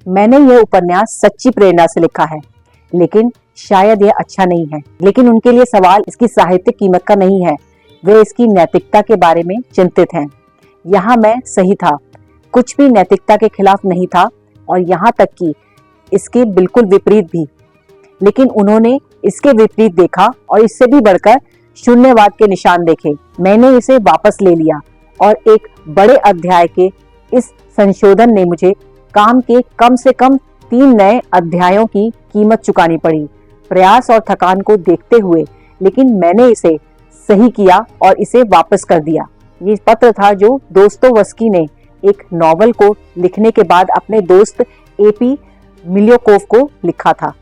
मैंने यह उपन्यास सच्ची प्रेरणा से लिखा है, लेकिन शायद यह अच्छा नहीं है। लेकिन उनके लिए सवाल इसकी साहित्यिक कीमत का नहीं है, वे इसकी नैतिकता के बारे में चिंतित हैं। यहाँ मैं सही था, कुछ भी नैतिकता के खिलाफ नहीं था और यहाँ तक कि इसके बिल्कुल विपरीत भी। लेकिन उन्होंने इसके विपरीत देखा और इससे भी बढ़कर शून्यवाद के निशान देखे। मैंने इसे वापस ले लिया और एक बड़े अध्याय के इस संशोधन ने मुझे काम के कम से कम 3 नए अध्यायों की कीमत चुकानी पड़ी। प्रयास और थकान को देखते हुए, लेकिन मैंने इसे सही किया और इसे वापस कर दिया। ये पत्र था जो दोस्तोवस्की ने एक नॉवल को लिखने के बाद अपने दोस्त एपी मिलियोकोव को लिखा था।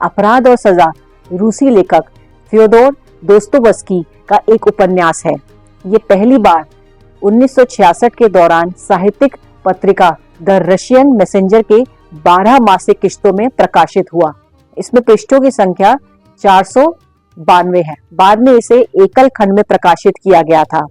अपराध और सजा रूसी लेखक फ्योदोर दोस्तोवस्की का एक उपन्यास है। ये पहली बार 1966 के दौरान साहित्यिक पत्रिका द रशियन मैसेंजर के 12 मासिक किश्तों में प्रकाशित हुआ। इसमें पृष्ठों की संख्या 492 है। बाद में इसे एकल खंड में प्रकाशित किया गया था।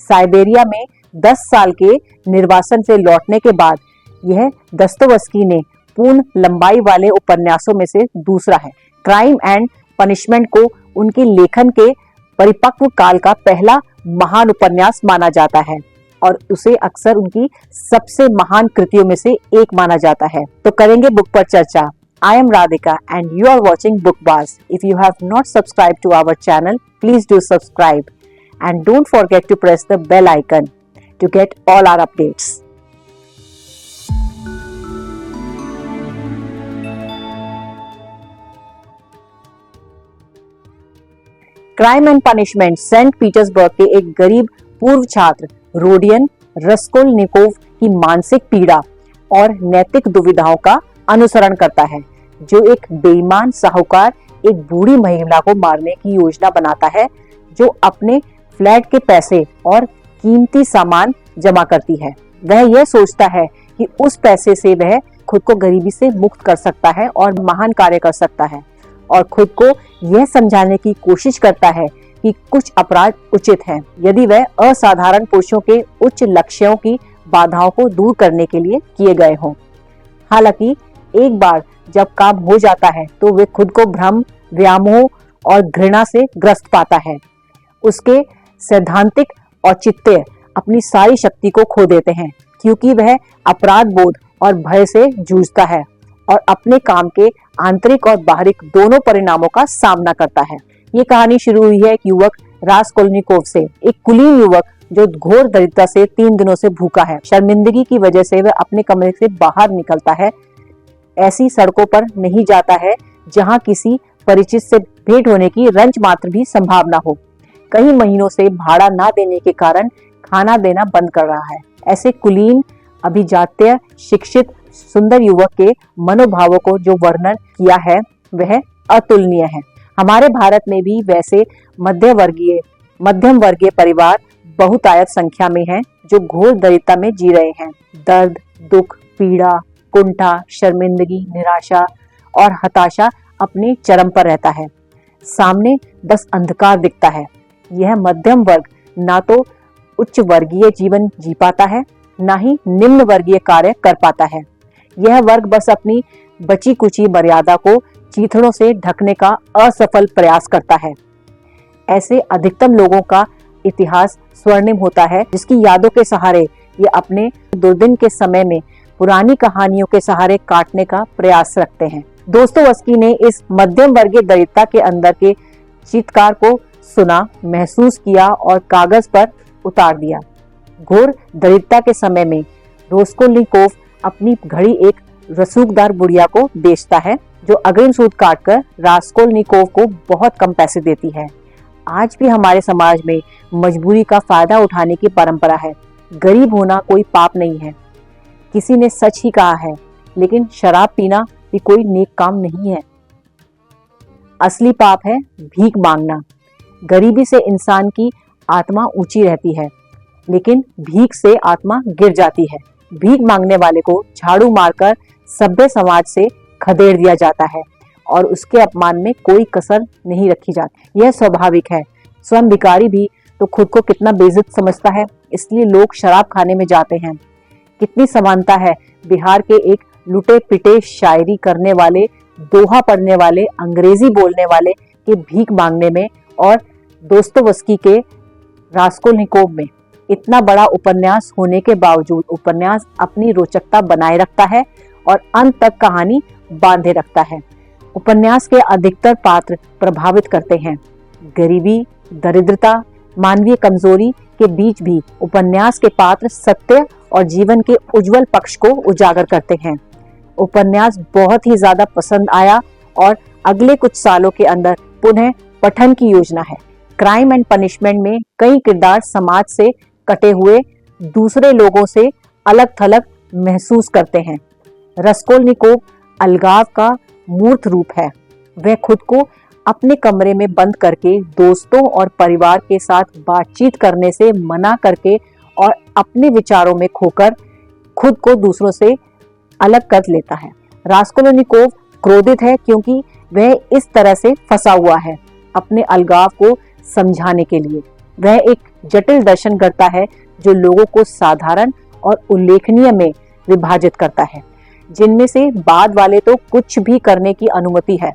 साइबेरिया में 10 साल के निर्वासन से लौटने के बाद यह दोस्तोवस्की ने पूर्ण लंबाई वाले उपन्यासों में से दूसरा है। क्राइम एंड पनिशमेंट को उनके लेखन के परिपक्व काल का पहला महान उपन्यास माना जाता है और उसे अक्सर उनकी सबसे महान कृतियों में से एक माना जाता है। तो करेंगे बुक पर चर्चा। I am Radhika and you are watching BookBuzz. If you have not subscribed to our channel, please do subscribe and don't forget to press the bell icon to get all our updates. Crime and punishment Saint Petersburg के एक गरीब पूर्व छात्र Rodion रस्कोल्निकोव की मानसिक पीड़ा और नैतिक दुविधाओं का अनुसरण करता है, जो एक बेईमान साहूकार एक बूढ़ी महिला को मारने की योजना बनाता है, जो अपने फ्लैट के पैसे और कीमती सामान जमा करती है। वह यह सोचता है कि उस पैसे से वह खुद को गरीबी से मुक्त कर सकता है और महान कार्य कर सकता है, और खुद को यह समझाने की कोशिश करता है कि कुछ अपराध उचित हैं यदि वह असाधारण पुरुषों के उच्च लक्ष्यों की बाधाओं को दूर करने के लिए किए गए हों। हालांकि एक बार जब काम हो जाता है तो वे खुद को भ्रम, व्यामोह और घृणा से ग्रस्त पाता है। उसके सैद्धांतिक औचित्य अपनी सारी शक्ति को खो देते हैं, क्योंकि वह अपराध बोध और भय से जूझता है और अपने काम के आंतरिक और बाहरी दोनों परिणामों का सामना करता है। ये कहानी शुरू हुई है एक युवक रास्कोल्निकोव से, एक कुलीन युवक जो घोर दरिद्रता से 3 दिनों से भूखा है। शर्मिंदगी की वजह से वह अपने कमरे से बाहर निकलता है, ऐसी सड़कों पर नहीं जाता है जहां किसी परिचित से भेंट होने की रंच मात्र भी संभावना हो। कई महीनों से भाड़ा ना देने के कारण खाना देना बंद कर रहा है। ऐसे कुलीन, अभिजात्य, शिक्षित, सुंदर युवक के मनोभावों को जो वर्णन किया है वह अतुलनीय है। हमारे भारत में भी वैसे मध्यम वर्गीय परिवार बहुतायत संख्या में हैं, जो घोर दरिद्रता में जी रहे हैं। दर्द, दुख, पीड़ा, कुंठा, शर्मिंदगी, निराशा और हताशा अपने चरम पर रहता है। सामने बस अंधकार दिखता है। यह मध्यम वर्ग ना तो उच्च वर्गीय जीवन जी पाता है, ना ही निम्न वर्गीय कार्य कर पाता है। यह वर्ग बस अपनी बची कुची मर्यादा को चीथड़ों से ढकने का असफल प्रयास करता है। ऐसे अधिकतम लोगों का इतिहास स्वर्णिम होता है, जिसकी यादों के सहारे ये अपने दुर्दिन के समय में पुरानी कहानियों के सहारे काटने का प्रयास रखते हैं। दोस्तोवस्की ने इस मध्यम वर्गीय दरिद्रता के अंदर के चीत्कार को सुना, महसूस किया और कागज पर उतार दिया। घोर दरिद्रता के समय में रास्कोल्निकोव अपनी घड़ी एक रसूखदार बुढ़िया को बेचता है, जो अग्रिम सूद काटकर रास्कोल्निकोव को बहुत कम पैसे देती है। आज भी हमारे समाज में मजबूरी का फायदा उठाने की परंपरा है। गरीब होना कोई पाप नहीं है। किसी ने सच ही कहा है, लेकिन शराब पीना भी कोई नेक काम नहीं है। असली पाप है भीख मांगना। गरीबी से इंसान की आत्मा ऊंची रहती है, लेकिन भीख से आत्मा गिर जाती है। भीख मांगने वाले को झाड़ू मारकर सभ्य समाज से खदेड़ दिया जाता है और उसके अपमान में कोई कसर नहीं रखी जाती। यह स्वाभाविक है। स्वयं भिखारी भी तो खुद को कितना बेइज्जत समझता है, इसलिए लोग शराब खाने में जाते हैं। कितनी समानता है बिहार के एक लुटे पिटे शायरी करने वाले, दोहा पढ़ने वाले, अंग्रेजी बोलने वाले के भीख मांगने में और दोस्तोवस्की के रास्कोल्निकोव में। इतना बड़ा उपन्यास होने के बावजूद उपन्यास अपनी रोचकता बनाए रखता है और अंत तक कहानी बांधे रखता है। उपन्यास के अधिकतर पात्र प्रभावित करते हैं। गरीबी, दरिद्रता, मानवीय कमजोरी के बीच भी उपन्यास के पात्र सत्य और जीवन के उज्जवल पक्ष को उजागर करते हैं। उपन्यास बहुत ही ज्यादा पसंद आया और अगले कुछ सालों के अंदर पुनः पठन की योजना है। क्राइम एंड पनिशमेंट में कई किरदार समाज से कटे हुए दूसरे लोगों से अलग थलग महसूस करते हैं। रस्कोल्निकोव अलगाव का मूर्त रूप है। वह खुद को अपने कमरे में बंद करके दोस्तों और परिवार के साथ बातचीत करने से मना करके और अपने विचारों में खोकर खुद को दूसरों से अलग कर लेता है। रास्कोल्निकोव क्रोधित है क्योंकि वह इस तरह से फंसा हुआ है अपने अलगाव को समझाने के लिए। वह एक जटिल दर्शन करता है जो लोगों को साधारण और उल्लेखनीय में विभाजित करता है, जिनमें से बाद वाले तो कुछ भी करने की अनुमति है।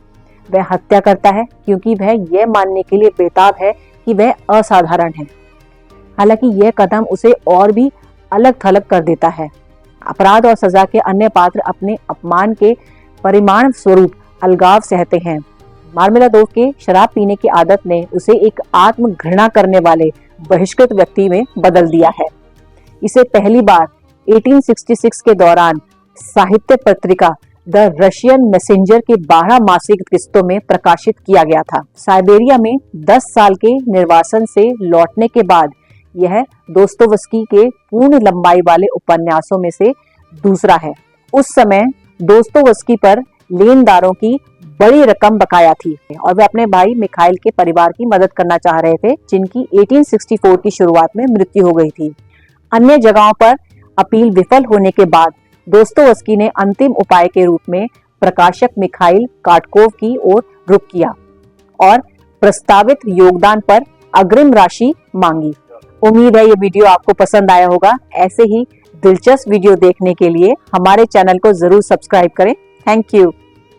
वह हत्या करता है क्योंकि वह यह मानने के लिए बेताब है कि वह असाधारण है। हालांकि यह कदम उसे और भी अलग थलग कर देता है। अपराध और सजा के अन्य पात्र अपने अपमान के परिमाण स्वरूप अलगाव सहते हैं। मार्मेलादोव के शराब पीने की आदत ने उसे एक आत्म घृणा करने वाले बहिष्कृत व्यक्ति में बदल दिया है। इसे पहली बार 1866 के दौरान साहित्य पत्रिका द रशियन मैसेंजर के 12 मासिक किस्तों में प्रकाशित किया गया था। साइबेरिया में 10 साल के निर्वासन से लौटने के बाद यह दोस्तोवस्की के पूर्ण लंबाई वाले उपन्यासों में से दूसरा है। उस समय दोस्तोवस्की पर लेनदारों की बड़ी रकम बकाया थी और वे अपने भाई मिखाइल के परिवार की मदद करना चाह रहे थे, जिनकी 1864 की शुरुआत में मृत्यु हो गई थी। अन्य जगहों पर अपील विफल होने के बाद दोस्तोवस्की ने अंतिम उपाय के रूप में प्रकाशक मिखाइल काटकोव की ओर रुख किया और प्रस्तावित योगदान पर अग्रिम राशि मांगी। उम्मीद है ये वीडियो आपको पसंद आया होगा। ऐसे ही दिलचस्प वीडियो देखने के लिए हमारे चैनल को जरूर सब्सक्राइब करें। Thank you.